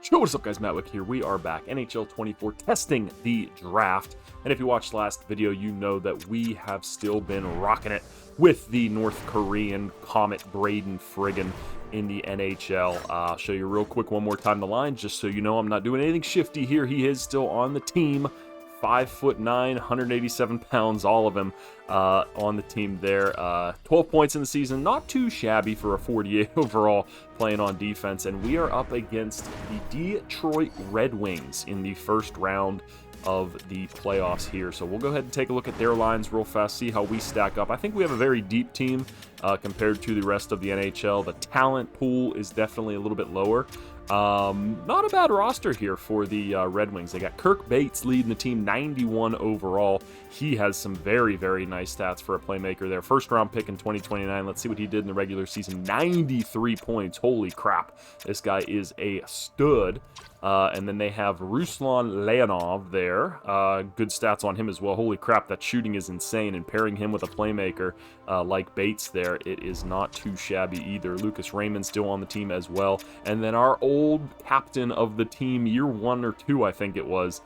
Yo, what's up guys, MattWic here. We are back, NHL 24, testing the draft. And if you watched last video, you know that we have still been rocking it with the North Korean Comet Braden Friggin in the NHL. I'll show you real quick one more time the line, just so you know I'm not doing anything shifty here. He is still on the team. 5'9", 187 pounds, all of him on the team there. 12 points in the season, not too shabby for a 48 overall playing on defense. And we are up against the Detroit Red Wings in the first round of the playoffs here. So we'll go ahead and take a look at their lines real fast, see how we stack up. I think we have a very deep team compared to the rest of the NHL. The talent pool is definitely a little bit lower. Not a bad roster here for the Red Wings. They got Kirk Bates leading the team, 91 overall. He has some very, very nice stats for a playmaker there. First round pick in 2029. Let's see what he did in the regular season. 93 points. Holy crap. This guy is a stud. And then they have Ruslan Leonov there. Good stats on him as well. Holy crap, that shooting is insane. And pairing him with a playmaker like Bates there, it is not too shabby either. Lucas Raymond still on the team as well. And then our old captain of the team, year 1 or 2, I think it was,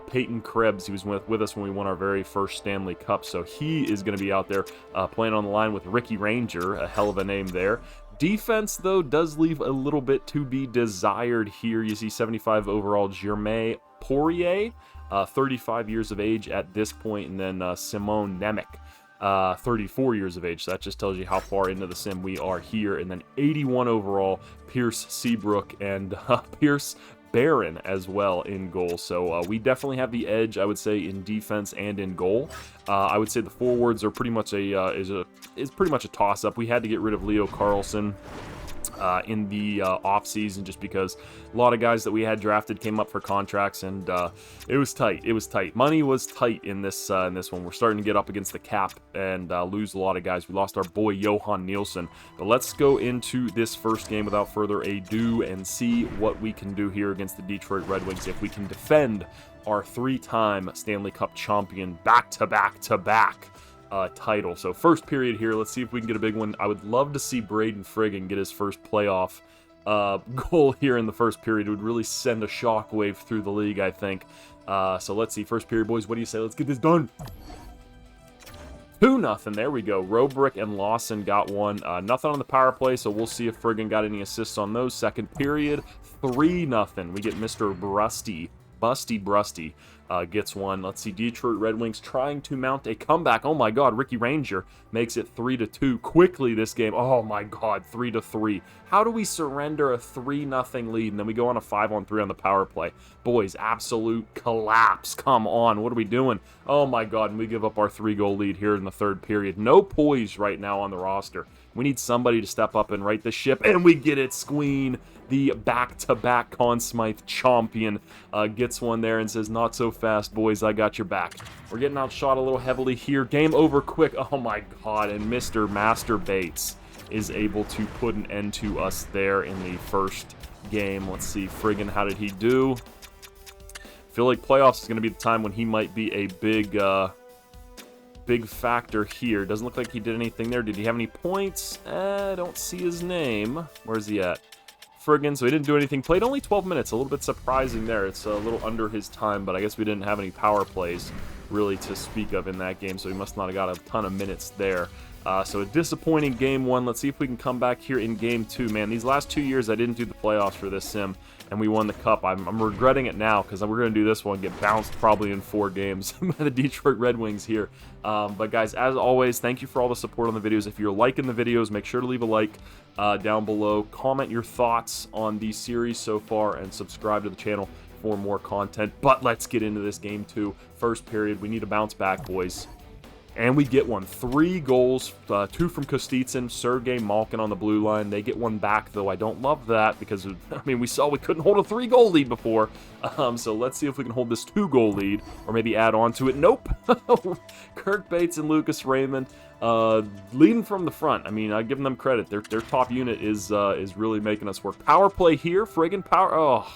Peyton Krebs. He was with us when we won our very first Stanley Cup. So he is going to be out there playing on the line with Ricky Ranger, a hell of a name there. Defense, though, does leave a little bit to be desired here. You see 75 overall Jermaine Poirier, 35 years of age at this point, and then Simone Nemec, 34 years of age. So that just tells you how far into the sim we are here. And then 81 overall, Pierce Seabrook and Pierce Barron as well in goal. So we definitely have the edge, I would say, in defense and in goal. I would say the forwards are pretty much is pretty much a toss-up. We had to get rid of Leo Carlson in the offseason just because a lot of guys that we had drafted came up for contracts, and it was tight. It was tight. Money was tight in this one. We're starting to get up against the cap and lose a lot of guys. We lost our boy Johan Nielsen. But let's go into this first game without further ado and see what we can do here against the Detroit Red Wings. If we can defend our 3-time Stanley Cup champion back-to-back title. So first period here, let's see if we can get a big one. I would love to see Braden Friggin get his first playoff goal here in the first period. It would really send a shockwave through the league, I think. So let's see, first period, boys, what do you say? Let's get this done. 2-0, there we go. Robrick and Lawson got one. Nothing on the power play, so we'll see if Friggin got any assists on those. Second period, 3-0. We get Mr. Busty gets one. Let's see, Detroit Red Wings trying to mount a comeback. Oh my god, Ricky Ranger makes it 3-2 quickly this game. Oh my god, 3-3. How do we surrender a 3-0 lead and then we go on a 5-on-3 on the power play? Boys, absolute collapse. Come on, what are we doing? Oh my god, and we give up our 3-goal lead here in the third period. No poise right now on the roster. We need somebody to step up and right the ship, and we get it. Squeen, the back-to-back Conn Smythe champion, gets one there and says, not so fast, boys, I got your back. We're getting outshot a little heavily here. Game over quick. Oh my god, and Mr. Master Bates is able to put an end to us there in the first game. Let's see, Friggin, how did he do? I feel like playoffs is going to be the time when he might be a big factor here. Doesn't look like he did anything there. Did he have any points? I don't see his name. Where's he at? Friggin, so he didn't do anything. Played only 12 minutes. A little bit surprising there. It's a little under his time, but I guess we didn't have any power plays really to speak of in that game, so he must not have got a ton of minutes there. So a disappointing game 1. Let's see if we can come back here in game 2. Man, these last 2 years I didn't do the playoffs for this sim, and we won the cup. I'm regretting it now because we're going to do this one, get bounced probably in 4 games by the Detroit Red Wings here. But guys, as always, thank you for all the support on the videos. If you're liking the videos, make sure to leave a like down below. Comment your thoughts on the series so far and subscribe to the channel for more content. But let's get into this game 2. First period, we need to bounce back, boys. And we get one. 3 goals, 2 from Kostitsyn, Sergei Malkin on the blue line. They get one back, though. I don't love that because, I mean, we saw we couldn't hold a 3-goal lead before. So let's see if we can hold this 2-goal lead or maybe add on to it. Nope. Kirk Bates and Lucas Raymond leading from the front. I mean, I give them credit. Their top unit is really making us work. Power play here. Friggin' power. Oh.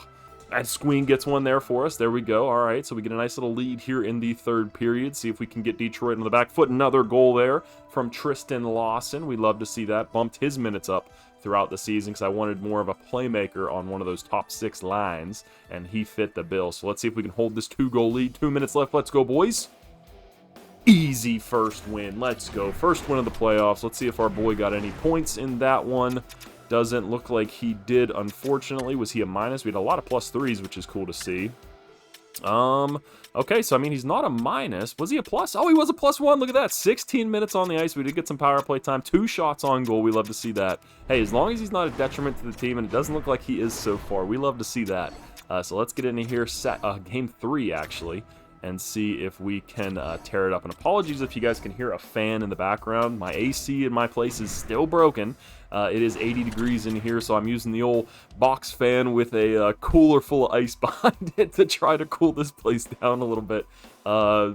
And Squeen gets one there for us. There we go. All right, so we get a nice little lead here in the third period. See if we can get Detroit on the back foot. Another goal there from Tristan Lawson. We love to see that. Bumped his minutes up throughout the season because I wanted more of a playmaker on one of those top 6 lines, and he fit the bill. So let's see if we can hold this 2-goal lead. 2 minutes left. Let's go, boys. Easy first win. Let's go. First win of the playoffs. Let's see if our boy got any points in that one. Doesn't look like he did, unfortunately. Was he a minus? We had a lot of +3s, which is cool to see. Okay, so I mean, he's not a minus. Was he a plus? Oh, he was a +1. Look at that. 16 minutes on the ice. We did get some power play time. 2 shots on goal. We love to see that. Hey, as long as he's not a detriment to the team, and it doesn't look like he is so far, we love to see that. So let's get into here, game 3, actually, and see if we can tear it up. And apologies if you guys can hear a fan in the background. My AC in my place is still broken. It is 80 degrees in here, so I'm using the old box fan with a cooler full of ice behind it to try to cool this place down a little bit.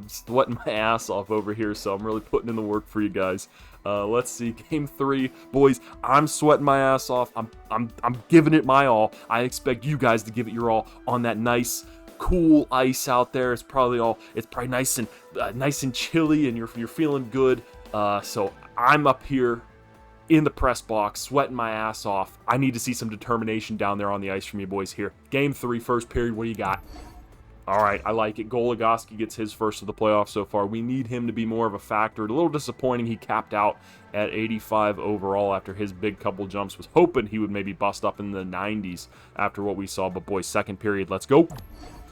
Sweating my ass off over here, so I'm really putting in the work for you guys. Let's see, game 3, boys. I'm sweating my ass off. I'm giving it my all. I expect you guys to give it your all on that nice, cool ice out there. It's probably nice and chilly, and you're feeling good. So I'm up here in the press box, sweating my ass off. I need to see some determination down there on the ice from you boys here. Game 3, first period. What do you got? All right, I like it. Goligoski gets his first of the playoffs so far. We need him to be more of a factor. A little disappointing he capped out at 85 overall after his big couple jumps. Was hoping he would maybe bust up in the 90s after what we saw. But boys, second period, let's go.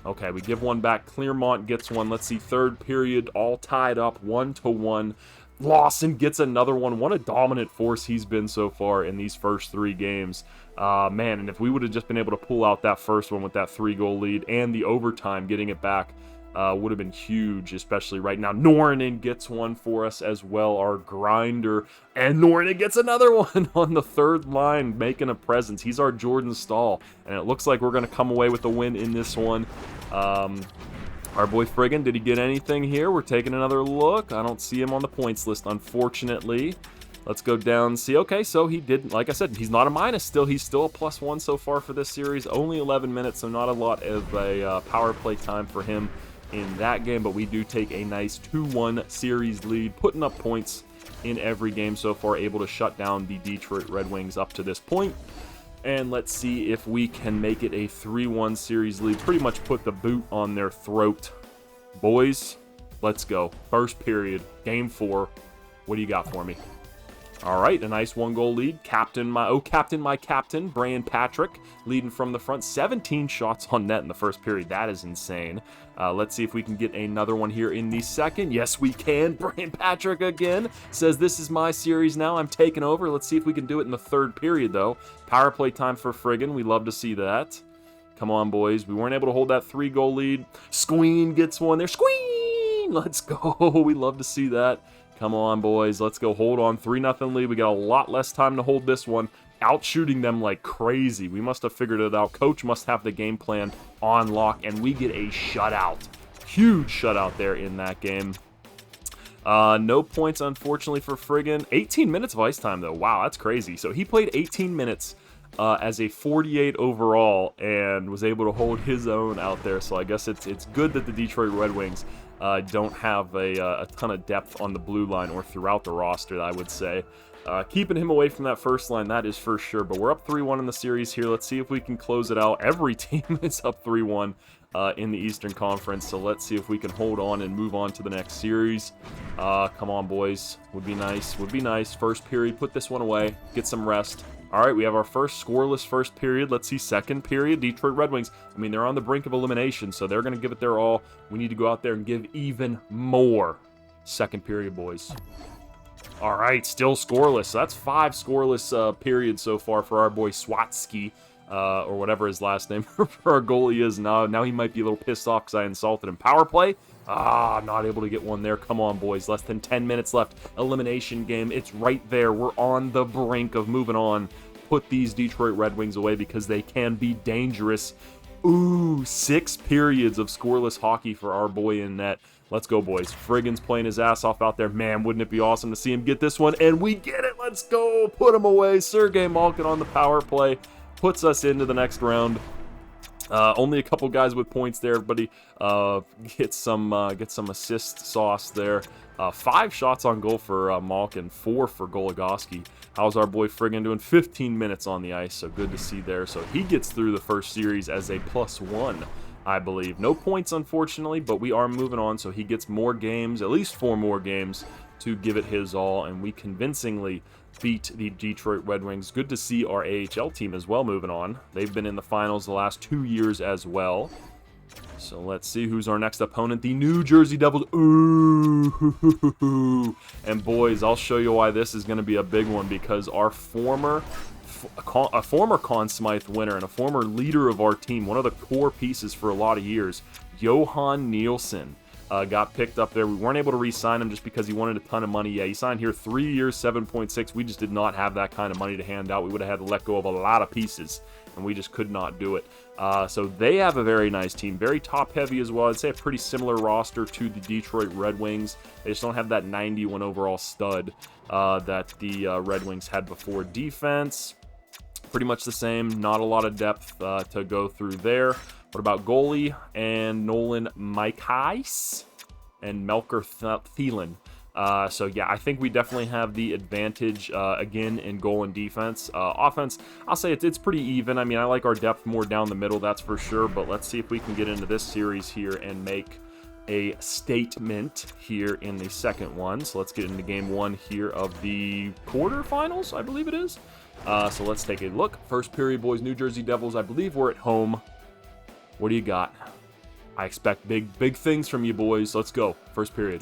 Okay, we give one back. Clearmont gets one. Let's see, third period, all tied up, 1-1. Lawson gets another one. What a dominant force he's been so far in these first 3 games. Man, and if we would have just been able to pull out that first one with that 3-goal lead and the overtime, getting it back would have been huge, especially right now. Norinen gets one for us as well, our grinder. And Norinen gets another one on the third line, making a presence. He's our Jordan Staal, and it looks like we're going to come away with the win in this one. Our boy Friggin, did he get anything here? We're taking another look. I don't see him on the points list, unfortunately. Let's go down and see. Okay, so he did, like I said, he's not a minus still. He's still a +1 so far for this series. Only 11 minutes, so not a lot of a power play time for him in that game. But we do take a nice 2-1 series lead, putting up points in every game so far, able to shut down the Detroit Red Wings up to this point. And let's see if we can make it a 3-1 series lead. Pretty much put the boot on their throat. Boys, let's go. First period, game 4. What do you got for me? All right, a nice 1-goal lead. Captain, my captain, Brian Patrick, leading from the front. 17 shots on net in the first period. That is insane. Let's see if we can get another one here in the second. Yes, we can. Brian Patrick again says, this is my series now. I'm taking over. Let's see if we can do it in the third period, though. Power play time for Friggin. We love to see that. Come on, boys. We weren't able to hold that 3-goal lead. Squeen gets one there. Squeen! Let's go. We love to see that. Come on, boys. Let's go. Hold on. 3-0 lead. We got a lot less time to hold this one. Out shooting them like crazy. We must have figured it out. Coach must have the game plan on lock, and we get a shutout. Huge shutout there in that game. No points, unfortunately, for Friggin. 18 minutes of ice time, though. Wow, that's crazy. So he played 18 minutes as a 48 overall and was able to hold his own out there. So I guess it's good that the Detroit Red Wings don't have a ton of depth on the blue line or throughout the roster, I would say. Keeping him away from that first line, that is for sure. But we're up 3-1 in the series here. Let's see if we can close it out. Every team is up 3-1 in the Eastern Conference. So let's see if we can hold on and move on to the next series. Come on, boys. Would be nice. Would be nice. First period. Put this one away. Get some rest. All right, we have our first scoreless first period. Let's see, second period. Detroit Red Wings, I mean, they're on the brink of elimination, so they're going to give it their all. We need to go out there and give even more. Second period, boys. All right, still scoreless. So that's 5 scoreless periods so far for our boy Swatsky, or whatever his last name for our goalie is. Now he might be a little pissed off because I insulted him. Power play. Not able to get one there. Come on, boys. Less than 10 minutes left. Elimination game. It's right there. We're on the brink of moving on. Put these Detroit Red Wings away because they can be dangerous. Ooh, 6 periods of scoreless hockey for our boy in net. Let's go, boys. Friggin's playing his ass off out there. Man, wouldn't it be awesome to see him get this one? And we get it. Let's go. Put him away. Sergei Malkin on the power play. Puts us into the next round. Only a couple guys with points there. Everybody get some assist sauce there. 5 shots on goal for Malkin, 4 for Goligoski. How's our boy Friggin doing? 15 minutes on the ice, so good to see there. So he gets through the first series as a +1, I believe. No points, unfortunately, but we are moving on, so he gets more games, at least 4 more games, to give it his all, and we convincingly beat the Detroit Red Wings. Good to see our AHL team as well moving on. They've been in the finals the last 2 years as well. So let's see who's our next opponent. The New Jersey Devils. Ooh. And boys, I'll show you why this is going to be a big one, because our former Conn Smythe winner and a former leader of our team, one of the core pieces for a lot of years, Johan Nielsen, got picked up there. We weren't able to re-sign him just because he wanted a ton of money. Yeah, he signed here 3 years, 7.6. We just did not have that kind of money to hand out. We would have had to let go of a lot of pieces, and we just could not do it. So they have a very nice team, very top-heavy as well. I'd say a pretty similar roster to the Detroit Red Wings. They just don't have that 91 overall stud that the Red Wings had before. Defense, pretty much the same. Not a lot of depth to go through there. What about goalie? And Nolan Mikais and Melker Thielen. So yeah, I think we definitely have the advantage again in goal and defense. Offense, I'll say it's pretty even. I mean, I like our depth more down the middle, that's for sure. But let's see if we can get into this series here and make a statement here in the second one. So let's get into game 1 here of the quarterfinals, I believe it is. So let's take a look. First period, boys. New Jersey Devils. I believe we're at home. What do you got? I expect big things from you, boys. Let's go. First period.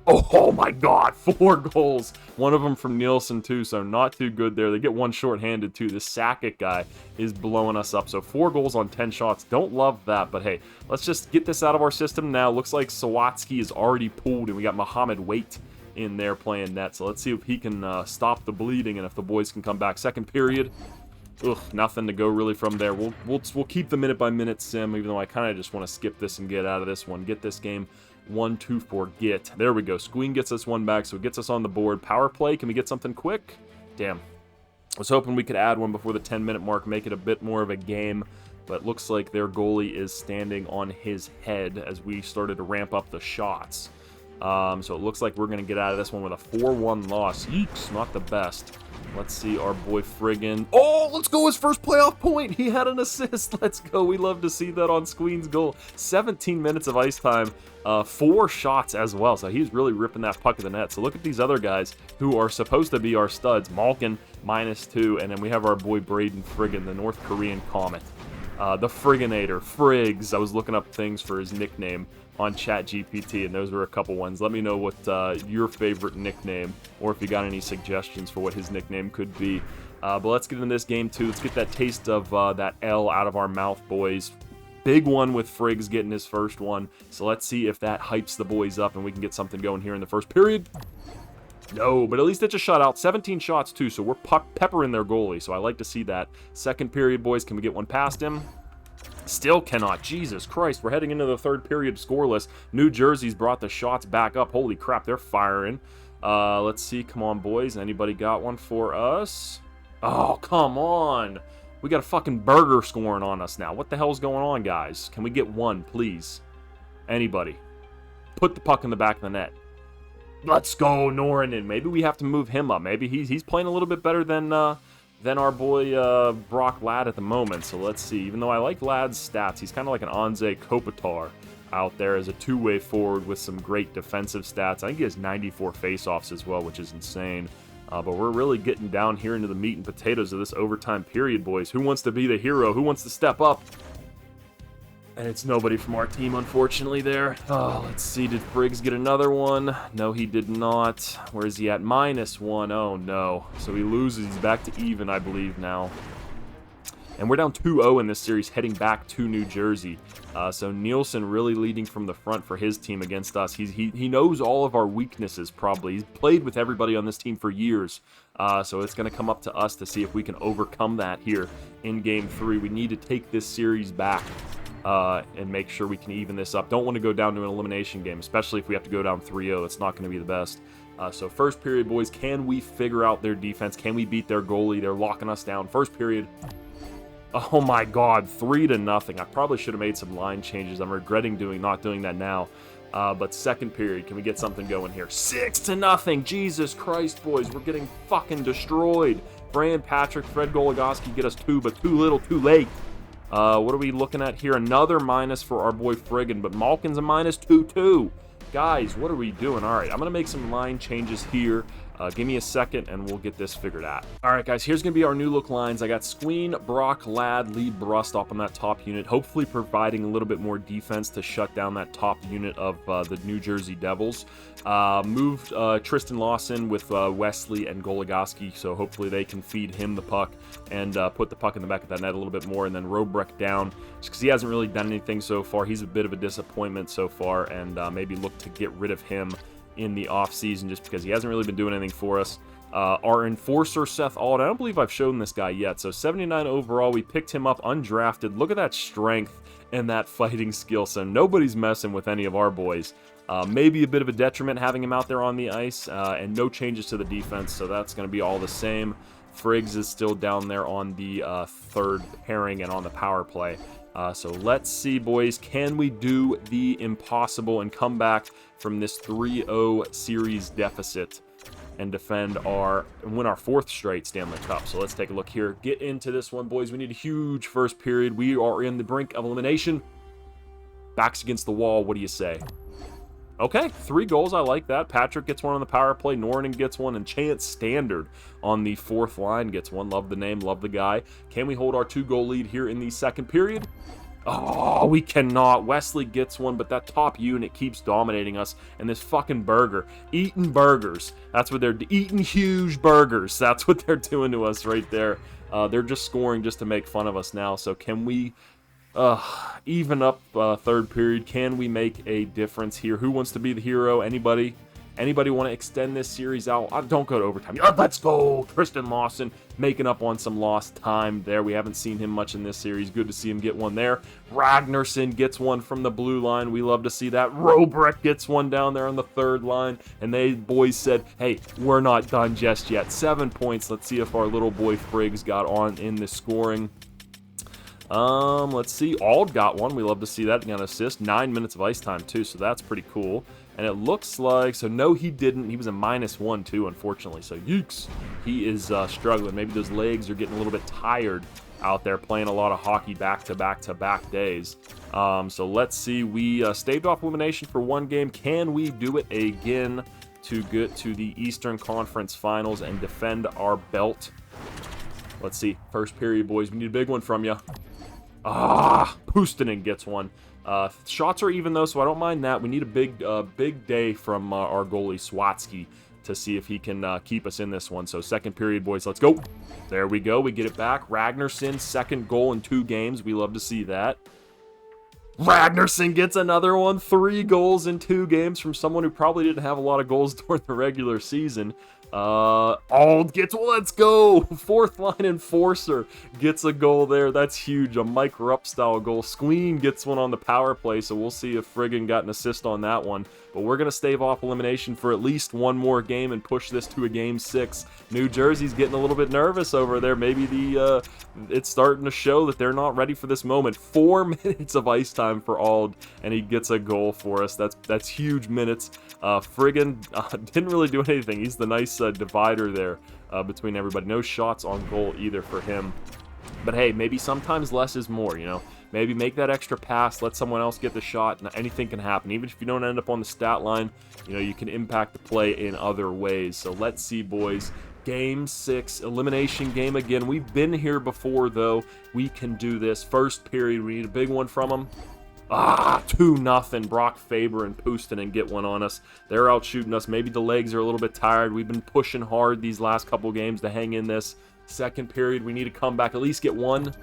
Oh my God, 4 goals. One of them from Nielsen, too, so not too good there. They get one shorthanded, too. This Sakic guy is blowing us up. So 4 goals on 10 shots. Don't love that, but hey, let's just get this out of our system now. Looks like Sawatsky is already pulled, and we got Mohammed Waite in there playing net. So let's see if he can stop the bleeding and if the boys can come back. Second period. Ugh, nothing to go really from there. We'll keep the minute-by-minute sim, even though I kind of just want to skip this and get out of this one. Get this game 1-2 forget. There we go. Squeen gets us one back, so it gets us on the board. Power play. Can we get something quick? Damn. I was hoping we could add one before the 10-minute mark, make it a bit more of a game, but looks like their goalie is standing on his head as we started to ramp up the shots. So it looks like we're going to get out of this one with a 4-1 loss. Yeeks, not the best. Let's see our boy Friggin. Oh, let's go, his first playoff point. He had an assist. Let's go. We love to see that on Squeen's goal. 17 minutes of ice time, 4 shots as well. So he's really ripping that puck of the net. So look at these other guys who are supposed to be our studs. Malkin, -2. And then we have our boy Braden Friggin, the North Korean Comet. The Frigginator, Friggs. I was looking up things for his nickname on ChatGPT, and those were a couple ones. Let me know what your favorite nickname, or if you got any suggestions for what his nickname could be. But let's get into this game, too. Let's get that taste of that L out of our mouth, boys. Big one with Friggs getting his first one. So let's see if that hypes the boys up and we can get something going here in the first period. No, but at least it's a shutout. 17 shots, too, so we're peppering their goalie, so I like to see that. Second period, boys. Can we get one past him? Still cannot. Jesus Christ, we're heading into the third period scoreless. New Jersey's brought the shots back up. Holy crap, they're firing. Let's see. Come on, boys. Anybody got one for us? Oh, come on. We got a fucking burger scoring on us now. What the hell's going on, guys? Can we get one, please? Anybody. Put the puck in the back of the net. Let's go, Norinen. Maybe we have to move him up. Maybe he's playing a little bit better than our boy Brock Ladd at the moment. So let's see. Even though I like Ladd's stats, he's kind of like an Anze Kopitar out there as a two-way forward with some great defensive stats. I think he has 94 faceoffs as well, which is insane. But we're really getting down here into the meat and potatoes of this overtime period, boys. Who wants to be the hero? Who wants to step up? And it's nobody from our team, unfortunately, there. Oh, let's see. Did Briggs get another one? No, he did not. Where is he at? -1. Oh, no. So he loses. He's back to even, I believe, now. And we're down 2-0 in this series, heading back to New Jersey. So Nielsen really leading from the front for his team against us. He knows all of our weaknesses, probably. He's played with everybody on this team for years. So it's going to come up to us to see if we can overcome that here in Game 3. We need to take this series back. And make sure we can even this up. Don't want to go down to an elimination game, especially if we have to go down 3-0. It's not going to be the best. So first period, boys, can we figure out their defense? Can we beat their goalie? They're locking us down. First period. Oh my God, 3-0. I probably should have made some line changes. I'm regretting not doing that now. But second period, can we get something going here? 6-0. Jesus Christ, boys, we're getting fucking destroyed. Fran, Patrick, Fred Goligoski get us 2, but too little, too late. What are we looking at here? Another minus for our boy Friggin, but Malkin's a minus 2-2. Guys, what are we doing? All right, I'm going to make some line changes here. Give me a second, and we'll get this figured out. All right, guys, here's going to be our new look lines. I got Squeen, Brock, Ladd, Lee, Brust up on that top unit, hopefully providing a little bit more defense to shut down that top unit of the New Jersey Devils. Moved Tristan Lawson with Wesley and Goligoski, so hopefully they can feed him the puck and put the puck in the back of that net a little bit more, and then Robrecht down, just because he hasn't really done anything so far. He's a bit of a disappointment so far, and maybe look to get rid of him in the offseason just because he hasn't really been doing anything for us. Our enforcer, Seth Auld, I don't believe I've shown this guy yet. So 79 overall, we picked him up undrafted. Look at that strength and that fighting skill. So nobody's messing with any of our boys. Maybe a bit of a detriment having him out there on the ice, and no changes to the defense, so that's going to be all the same. Friggs is still down there on the third pairing and on the power play. So let's see, boys, can we do the impossible and come back from this 3-0 series deficit and win our 4th straight Stanley Cup? So let's take a look here. Get into this one, boys. We need a huge first period. We are in the brink of elimination. Backs against the wall. What do you say? Okay, 3 goals. I like that. Patrick gets one on the power play. Norton gets one. And Chance Standard on the 4th line gets one. Love the name. Love the guy. Can we hold our 2-goal lead here in the second period? Oh, we cannot. Wesley gets one, but that top unit keeps dominating us. And this fucking burger. Eating burgers. That's what they're eating, huge burgers. That's what they're doing to us right there. They're just scoring just to make fun of us now. So can we even up third period? Can we make a difference here? Who wants to be the hero? Anybody? Anybody want to extend this series out? Don't go to overtime. Let's go! Tristan Lawson making up on some lost time there. We haven't seen him much in this series. Good to see him get one there. Ragnarsson gets one from the blue line. We love to see that. Robrecht gets one down there on the 3rd line. And they boys said, hey, we're not done just yet. 7 points. Let's see if our little boy Friggs got on in the scoring. Let's see. Auld got one. We love to see that. He got an assist. 9 minutes of ice time, too, so that's pretty cool. And it looks like... So, no, he didn't. He was a -1, too, unfortunately. So, yeeks. He is struggling. Maybe those legs are getting a little bit tired out there playing a lot of hockey back-to-back days. So, let's see. We staved off elimination for 1 game. Can we do it again to get to the Eastern Conference Finals and defend our belt? Let's see. First period, boys. We need a big one from you. Puustinen gets one. Shots are even, though, so I don't mind that. We need a big day from our goalie, Swatsky, to see if he can keep us in this one. So second period, boys, let's go. There we go. We get it back. Ragnarsson, 2nd goal in 2 games. We love to see that. Ragnarsson gets another one. 3 goals in 2 games from someone who probably didn't have a lot of goals during the regular season. Auld gets, let's go! 4th line enforcer gets a goal there. That's huge. A Mike Rupp style goal. Squeen gets one on the power play, so we'll see if Friggin got an assist on that one. But we're going to stave off elimination for at least 1 more game and push this to a game 6. New Jersey's getting a little bit nervous over there. Maybe it's starting to show that they're not ready for this moment. 4 minutes of ice time for Auld, and he gets a goal for us. That's huge minutes. Friggin didn't really do anything. He's the nice divider there between everybody. No shots on goal either for him. But hey, maybe sometimes less is more, you know. Maybe make that extra pass, let someone else get the shot, and anything can happen. Even if you don't end up on the stat line, you know, you can impact the play in other ways. So let's see, boys. Game 6, elimination game again. We've been here before, though. We can do this. First period, we need a big one from them. 2-0. Brock Faber and Puustinen get one on us. They're out shooting us. Maybe the legs are a little bit tired. We've been pushing hard these last couple games to hang in this. Second period, we need to come back, at least get one.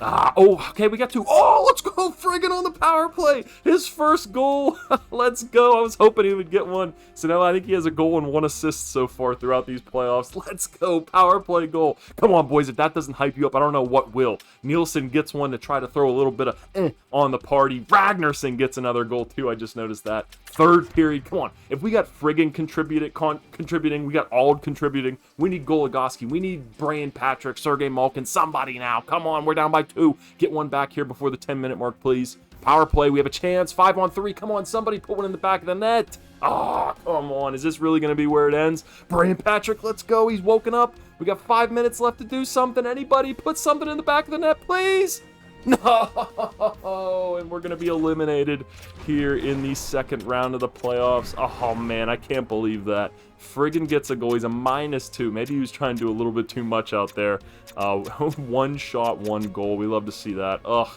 Oh, okay, we got two. Oh, let's go, friggin' on the power play. His first goal. Let's go. I was hoping he would get one. So now I think he has a goal and 1 assist so far throughout these playoffs. Let's go, power play goal. Come on, boys. If that doesn't hype you up, I don't know what will. Nielsen gets one to try to throw a little bit of on the party. Ragnarsson gets another goal, too. I just noticed that. Third period. Come on. If we got friggin' contributing, we got Ald contributing. We need Goligoski. We need Brian Patrick, Sergei Malkin, somebody now. Come on, we're down by 2. Get one back here before the 10-minute mark, please. Power play, we have a chance. 5-on-3. Come on, somebody put one in the back of the net. Oh, come on. Is this really going to be where it ends? Brian Patrick, let's go. He's woken up. We got 5 minutes left to do something. Anybody put something in the back of the net, please? No, and we're going to be eliminated here in the second round of the playoffs. Oh, man, I can't believe that. Friggin' gets a goal. He's a -2. Maybe he was trying to do a little bit too much out there. 1 shot, 1 goal. We love to see that. Ugh.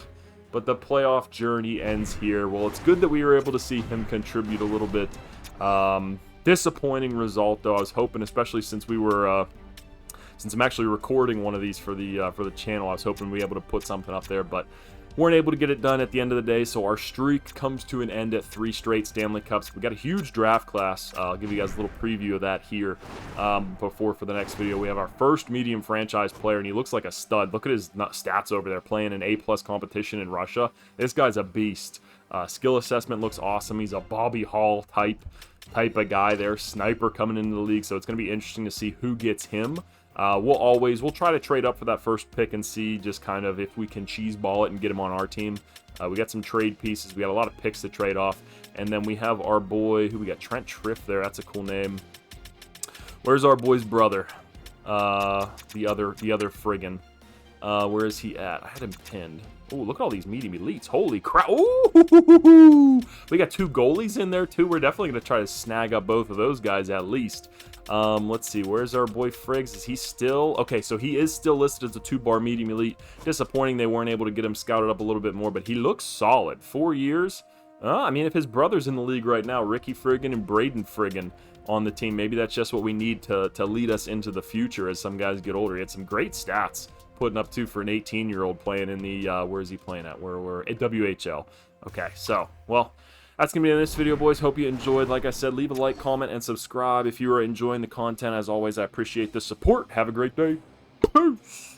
But the playoff journey ends here. Well, it's good that we were able to see him contribute a little bit. Disappointing result, though. I was hoping, especially since we were... since I'm actually recording one of these for the channel, I was hoping we'd be able to put something up there, but weren't able to get it done at the end of the day, so our streak comes to an end at 3 straight Stanley Cups. We got a huge draft class. I'll give you guys a little preview of that here for the next video. We have our first medium franchise player, and he looks like a stud. Look at his stats over there, playing an A+ competition in Russia. This guy's a beast. Skill assessment looks awesome. He's a Bobby Hall type of guy there, sniper coming into the league, so it's going to be interesting to see who gets him. We'll try to trade up for that first pick and see just kind of if we can cheeseball it and get him on our team. We got some trade pieces. We got a lot of picks to trade off. And then we have our boy, who we got, Trent Triff there. That's a cool name. Where's our boy's brother? The other friggin'. Where is he at? I had him pinned. Oh, look at all these medium elites. Holy crap. Ooh! We got 2 goalies in there, too. We're definitely going to try to snag up both of those guys at least. Let's see. Where's our boy Friggs? Is he still... Okay, so he is still listed as a 2-bar medium elite. Disappointing they weren't able to get him scouted up a little bit more, but he looks solid. 4 years. I mean, if his brother's in the league right now, Ricky Friggin and Braden Friggin on the team, maybe that's just what we need to lead us into the future as some guys get older. He had some great stats putting up, too, for an 18-year-old playing in the... where is he playing at? We're at WHL. Okay, so, well... That's going to be it in this video, boys. Hope you enjoyed. Like I said, leave a like, comment, and subscribe if you are enjoying the content. As always, I appreciate the support. Have a great day. Peace.